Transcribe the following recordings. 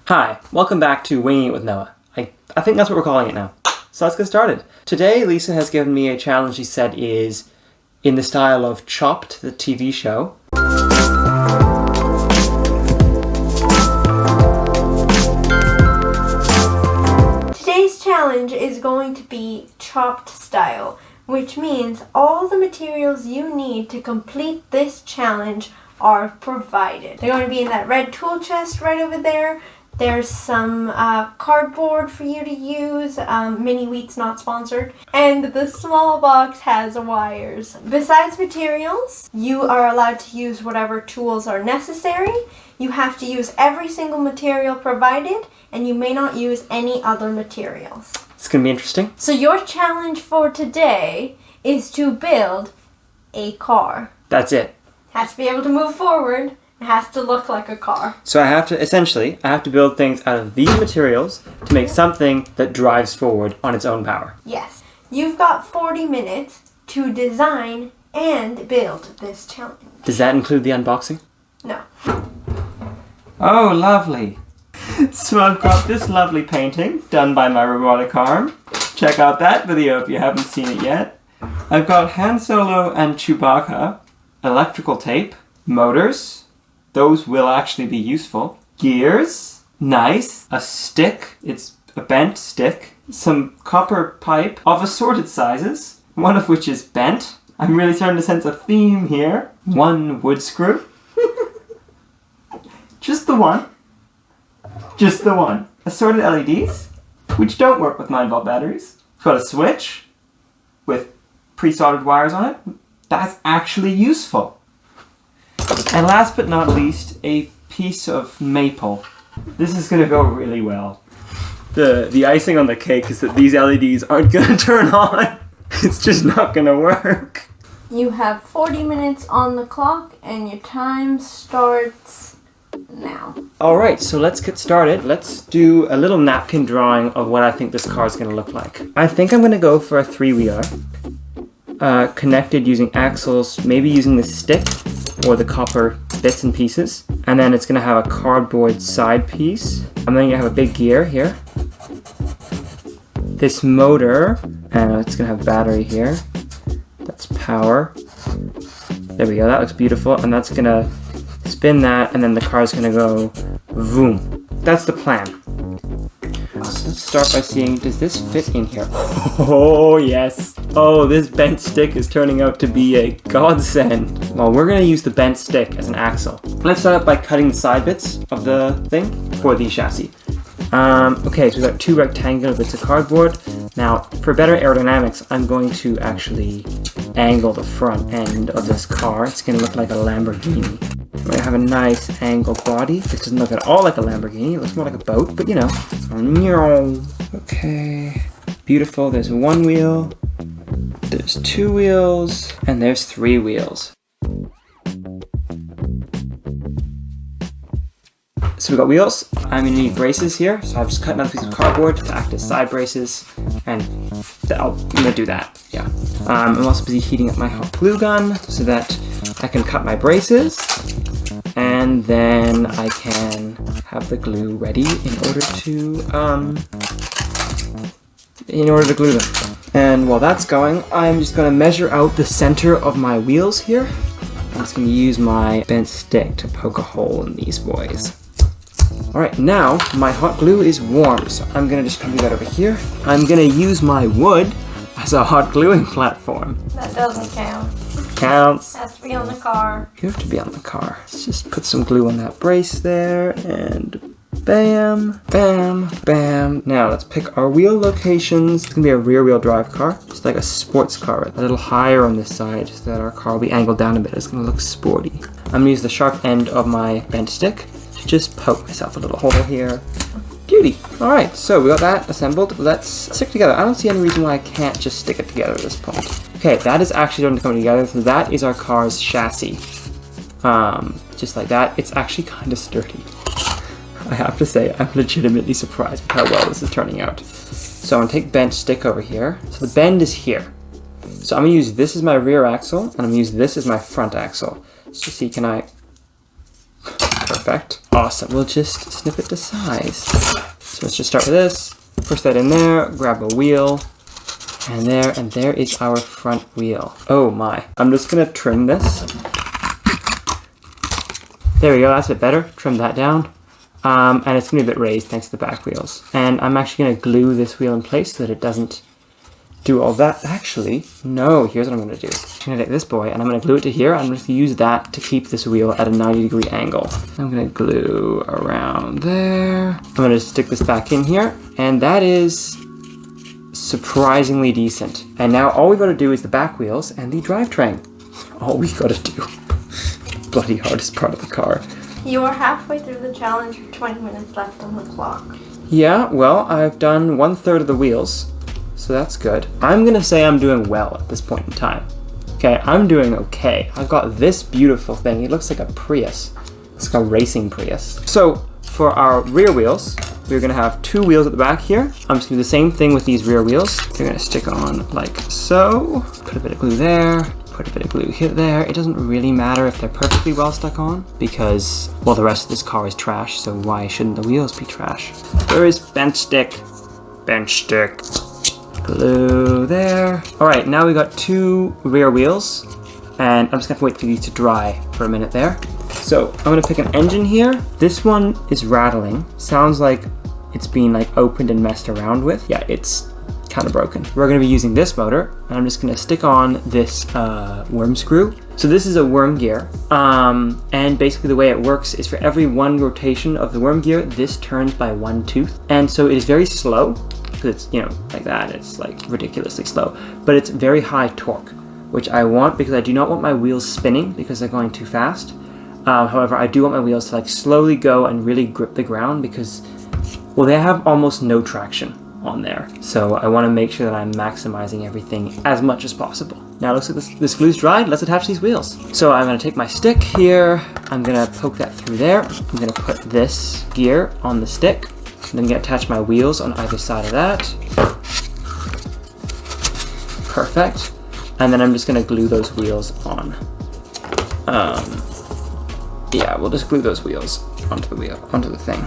Hi, welcome back to Winging It with Noah. I think that's what we're calling it now. So let's get started. Today, Lisa has given me a challenge she said is in the style of Chopped, the TV show. Today's challenge is going to be Chopped style, which means all the materials you need to complete this challenge are provided. They're going to be in that red tool chest right over there. There's some cardboard for you to use, Mini Wheat's not sponsored, and the small box has wires. Besides materials, you are allowed to use whatever tools are necessary. You have to use every single material provided, and you may not use any other materials. It's going to be interesting. So your challenge for today is to build a car. That's it. Has to be able to move forward. It has to look like a car. So I have to build things out of these materials to make something that drives forward on its own power. Yes. You've got 40 minutes to design and build this challenge. Does that include the unboxing? No. Oh, lovely. So I've got this lovely painting done by my robotic arm. Check out that video if you haven't seen it yet. I've got Han Solo and Chewbacca, electrical tape, motors. Those will actually be useful. Gears. Nice. A stick. It's a bent stick. Some copper pipe of assorted sizes, one of which is bent. I'm really starting to sense a theme here. One wood screw. Just the one. Just the one. Assorted LEDs, which don't work with 9-volt batteries. Got a switch with pre-soldered wires on it. That's actually useful. And last but not least, a piece of maple. This is going to go really well. The icing on the cake is that these LEDs aren't going to turn on. It's just not going to work. You have 40 minutes on the clock and your time starts now. Alright, so let's get started. Let's do a little napkin drawing of what I think this car is going to look like. I think I'm going to go for a 3-wheeler. Connected using axles, maybe using the stick or the copper bits and pieces. And then it's going to have a cardboard side piece. And then you have a big gear here. This motor, and it's going to have battery here. That's power. There we go, that looks beautiful. And that's going to spin that, and then the car's going to go voom. That's the plan. So let's start by seeing, does this fit in here? Oh, yes. Oh, this bent stick is turning out to be a godsend. Well, we're going to use the bent stick as an axle. Let's start by cutting the side bits of the thing for the chassis. Okay, so we've got 2 rectangular bits of cardboard. Now, for better aerodynamics, I'm going to actually angle the front end of this car. It's going to look like a Lamborghini. We're going to have a nice angled body. This doesn't look at all like a Lamborghini. It looks more like a boat, but you know. Okay, beautiful. There's 1 wheel, there's 2 wheels, and there's 3 wheels. So we've got wheels. I'm going to need braces here, so I've just cut another piece of cardboard to act as side braces, and I'm going to do that, yeah. I'm also busy heating up my hot glue gun so that I can cut my braces, and then I can have the glue ready in order to glue them. And while that's going, I'm just going to measure out the center of my wheels here. I'm just going to use my bent stick to poke a hole in these boys. Alright, now my hot glue is warm, so I'm going to just do that over here. I'm going to use my wood as a hot gluing platform. That doesn't count. Counts. It has to be on the car. You have to be on the car. Let's just put some glue on that brace there, and bam, bam, bam. Now let's pick our wheel locations. It's going to be a rear wheel drive car, just like a sports car, a little higher on this side so that our car will be angled down a bit. It's going to look sporty. I'm going to use the sharp end of my bent stick to just poke myself a little hole here. Beauty. Alright, so we got that assembled. Let's stick together. I don't see any reason why I can't just stick it together at this point. Okay, that is actually going to come together. So that is our car's chassis. Just like that. It's actually kind of sturdy. I have to say, I'm legitimately surprised with how well this is turning out. So I'm going to take bent stick over here. So the bend is here. So I'm going to use this as my rear axle, and I'm going to use this as my front axle. So see, can I... Perfect. Awesome. We'll just snip it to size. So let's just start with this. Push that in there, grab a wheel, and there is our front wheel. Oh my. I'm just gonna trim this. There we go, that's a bit better. Trim that down. And it's gonna be a bit raised thanks to the back wheels. And I'm actually gonna glue this wheel in place so that it doesn't do all that. Actually, no, here's what I'm gonna do. I'm gonna take this boy and I'm gonna glue it to here. I'm just gonna use that to keep this wheel at a 90-degree angle. I'm gonna glue around there. I'm gonna stick this back in here, and that is surprisingly decent. And now all we've got to do is the back wheels and the drivetrain. All we've got to do. Bloody hardest part of the car. You are halfway through the challenge with 20 minutes left on the clock. Yeah, well, I've done 1/3 of the wheels, so that's good. I'm gonna say I'm doing well at this point in time. Okay, I'm doing okay. I've got this beautiful thing. It looks like a Prius. It's like a racing Prius. So for our rear wheels, we're gonna have 2 wheels at the back here. I'm just gonna do the same thing with these rear wheels. They're gonna stick on like so. Put a bit of glue there. Put a bit of glue here, there. It doesn't really matter if they're perfectly well stuck on because, well, the rest of this car is trash, so why shouldn't the wheels be trash? There is bench stick. Bench stick. Glue there. All right, now we got 2 rear wheels, and I'm just gonna wait for these to dry for a minute there. So I'm gonna pick an engine here. This one is rattling. Sounds like it's been like opened and messed around with. Yeah, it's kind of broken. We're going to be using this motor, and I'm just going to stick on this worm screw. So this is a worm gear, and basically the way it works is for every 1 rotation of the worm gear, this turns by 1 tooth, and so it is very slow because it's, you know, like that. It's like ridiculously slow, but it's very high torque, which I want because I do not want my wheels spinning because they're going too fast. However, I do want my wheels to like slowly go and really grip the ground because, well, they have almost no traction on there. So I want to make sure that I'm maximizing everything as much as possible. Now it looks like this glue's dried. Let's attach these wheels. So I'm going to take my stick here. I'm going to poke that through there. I'm going to put this gear on the stick. And then I'm going to attach my wheels on either side of that. Perfect. And then I'm just going to glue those wheels on. Yeah, we'll just glue those wheels onto the thing.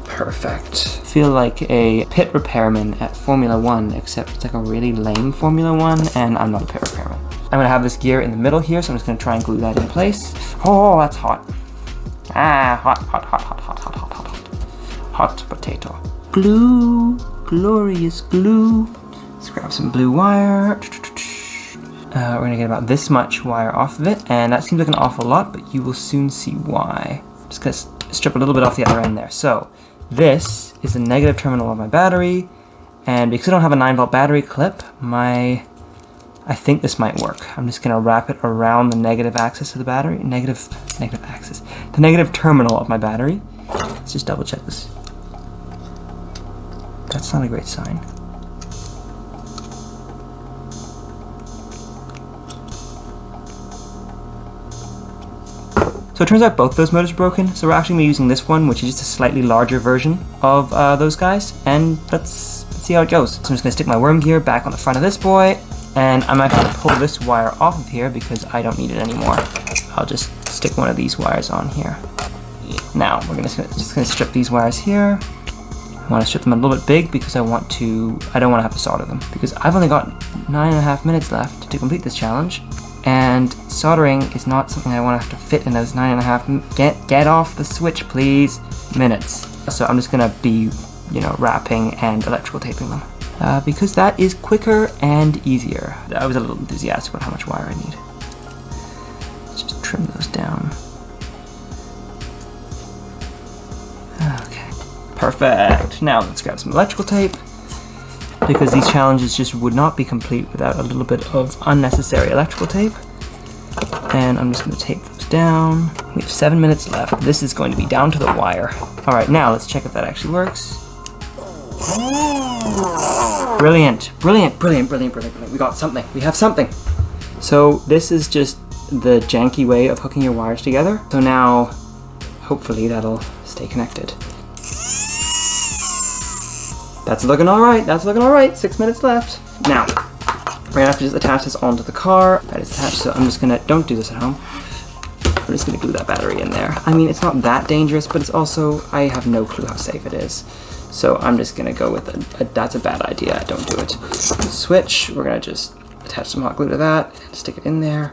Perfect. Feel like a pit repairman at Formula 1, except it's like a really lame Formula 1, and I'm not a pit repairman. I'm gonna have this gear in the middle here, so I'm just gonna try and glue that in place. Oh, that's hot. Ah, hot. Hot potato. Glue, glorious glue. Let's grab some blue wire. We're gonna get about this much wire off of it, and that seems like an awful lot, but you will soon see why. Just gonna strip a little bit off the other end there. So, this is the negative terminal of my battery, and because I don't have a 9-volt battery clip, I think this might work. I'm just gonna wrap it around the negative axis of the battery. Negative axis. The negative terminal of my battery. Let's just double check this. That's not a great sign. So it turns out both those motors are broken, so we're actually going to be using this one, which is just a slightly larger version of those guys, and let's see how it goes. So I'm just going to stick my worm gear back on the front of this boy, and I'm actually going to pull this wire off of here because I don't need it anymore. I'll just stick one of these wires on here. Now, we're just going to strip these wires here. I want to strip them a little bit big because I don't want to have to solder them, because I've only got 9.5 minutes left to complete this challenge. And soldering is not something I want to have to fit in those 9.5 get off the switch, please, minutes. So I'm just gonna be, wrapping and electrical taping them because that is quicker and easier. I was a little enthusiastic about how much wire I need. Let's just trim those down. Okay, perfect. Now let's grab some electrical tape, because these challenges just would not be complete without a little bit of unnecessary electrical tape. And I'm just going to tape those down. We have 7 minutes left. This is going to be down to the wire. All right, now let's check if that actually works. Brilliant. We got something. We have something. So this is just the janky way of hooking your wires together. So now, hopefully that'll stay connected. That's looking all right. 6 minutes left. Now, we're gonna have to just attach this onto the car. That is attached, so I'm just gonna, don't do this at home. I'm We're just gonna glue that battery in there. I mean, it's not that dangerous, but it's also, I have no clue how safe it is. So I'm just gonna go with that's a bad idea, don't do it. Switch, we're gonna just attach some hot glue to that, and stick it in there.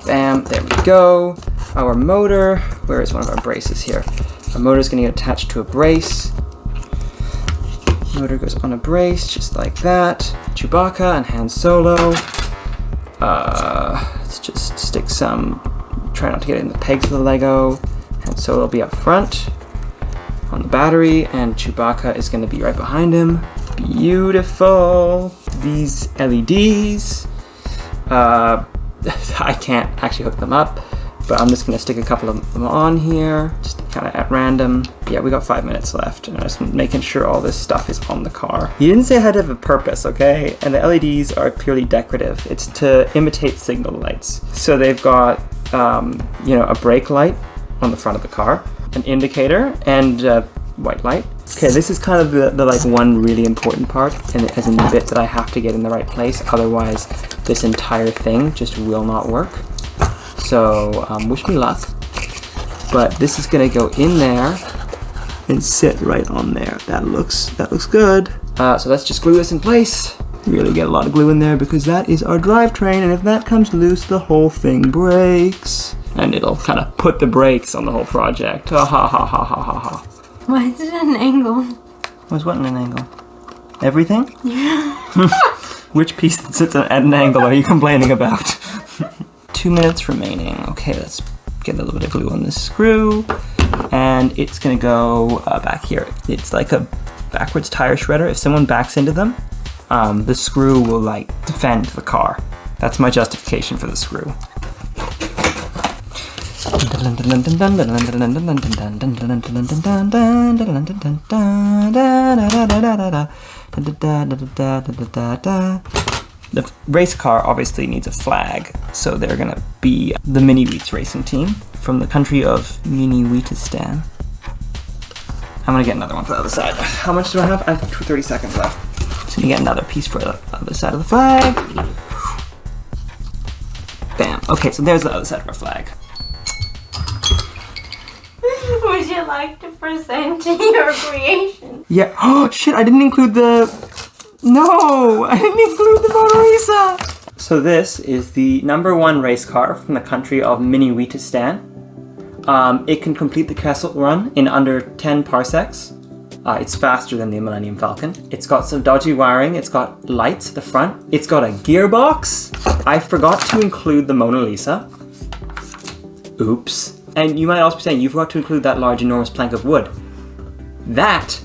Bam, there we go. Our motor, where is one of our braces here? Our motor is gonna get attached to a brace. Motor goes on a brace, just like that. Chewbacca and Han Solo. Let's just stick some, try not to get it in the pegs of the Lego. Han Solo will be up front on the battery, and Chewbacca is going to be right behind him. Beautiful. These LEDs, I can't actually hook them up, but I'm just going to stick a couple of them on here, just kind of at random. Yeah, we got 5 minutes left, and I'm just making sure all this stuff is on the car. He didn't say it had to have a purpose, okay? And the LEDs are purely decorative. It's to imitate signal lights. So they've got, you know, a brake light on the front of the car, an indicator, and a white light. Okay, this is kind of the like one really important part, and as in the bit that I have to get in the right place, otherwise this entire thing just will not work. So wish me luck. But this is gonna go in there and sit right on there. That looks good. So let's just glue this in place. Really get a lot of glue in there because that is our drivetrain, and if that comes loose, the whole thing breaks. And it'll kind of put the brakes on the whole project. Ha ha ha ha ha ha ha. Why is it at an angle? What's what at an angle? Everything? Yeah. Which piece that sits at an angle are you complaining about? 2 minutes remaining. Okay, let's get a little bit of glue on this screw. And it's gonna go back here. It's like a backwards tire shredder. If someone backs into them, the screw will like defend the car. That's my justification for the screw. The race car obviously needs a flag, so they're gonna be the Mini Wheats racing team from the country of Mini Wheatistan. I'm gonna get another one for the other side. How much do I have? I have 30 seconds left. Just gonna get another piece for the other side of the flag. Bam. Okay, so there's the other side of our flag. Would you like to present your creation? Yeah. Oh shit! I didn't include the. No, I didn't include the Mona Lisa. So this is the #1 race car from the country of Mini Wheatistan. It can complete the Kessel Run in under 10 parsecs. It's faster than the Millennium Falcon. It's got some dodgy wiring. It's got lights at the front. It's got a gearbox. I forgot to include the Mona Lisa. Oops. And you might also be saying, you forgot to include that large, enormous plank of wood. That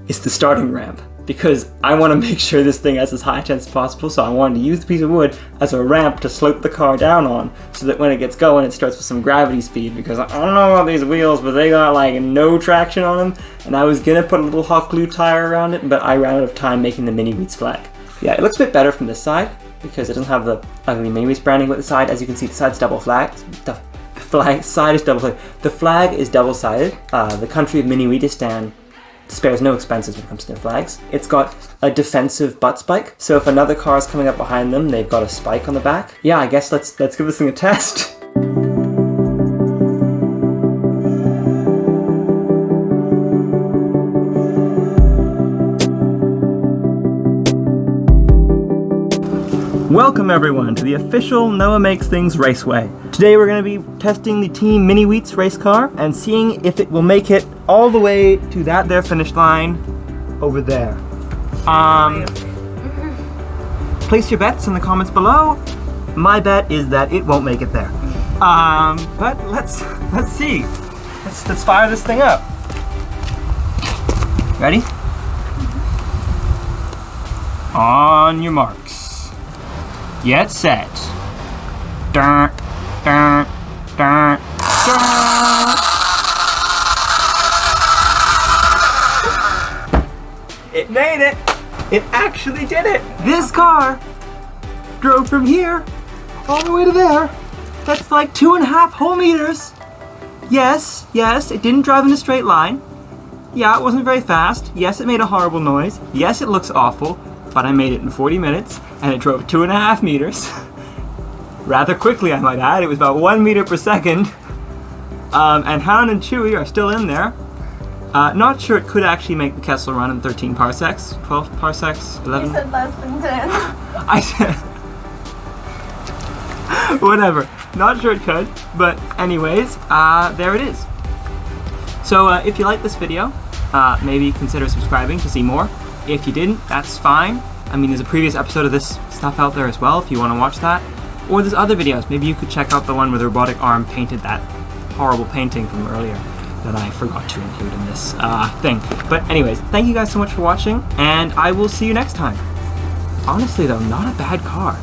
is the starting ramp, because I want to make sure this thing has as high a chance as possible, so I wanted to use the piece of wood as a ramp to slope the car down on, so that when it gets going, it starts with some gravity speed, because I don't know about these wheels, but they got like no traction on them, and I was gonna put a little hot glue tire around it, but I ran out of time making the Mini Wheats flag. Yeah, it looks a bit better from this side, because it doesn't have the ugly Mini Wheats branding with the side. As you can see, the side's double flag. The side is double-sided. The flag is double-sided. The country of Mini Wheatistan spares no expenses when it comes to their flags. It's got a defensive butt spike, so if another car is coming up behind them, they've got a spike on the back. Yeah, I guess let's give this thing a test. Welcome everyone to the official Noah Makes Things Raceway. Today we're going to be testing the Team Mini Wheats race car and seeing if it will make it all the way to that there finish line over there. Place your bets in the comments below. My bet is that it won't make it there. But let's see. Let's fire this thing up. Ready? On your marks. Get set. Dun, dun, dun, dun. It made it. It actually did it. This car drove from here all the way to there. That's like 2.5 whole meters. Yes, it didn't drive in a straight line. Yeah, it wasn't very fast. Yes, it made a horrible noise. Yes, it looks awful. But I made it in 40 minutes, and it drove 2.5 meters. rather quickly, I might add. It was about 1 meter per second. And Han and Chewie are still in there. Not sure it could actually make the Kessel run in 13 parsecs, 12 parsecs, 11. You said less than 10. I said... Whatever. Not sure it could, but anyways, there it is. So if you like this video, maybe consider subscribing to see more. If you didn't, that's fine. I mean, there's a previous episode of this stuff out there as well if you want to watch that. Or there's other videos. Maybe you could check out the one where the robotic arm painted that horrible painting from earlier that I forgot to include in this thing. But anyways, thank you guys so much for watching, and I will see you next time. Honestly though, not a bad car.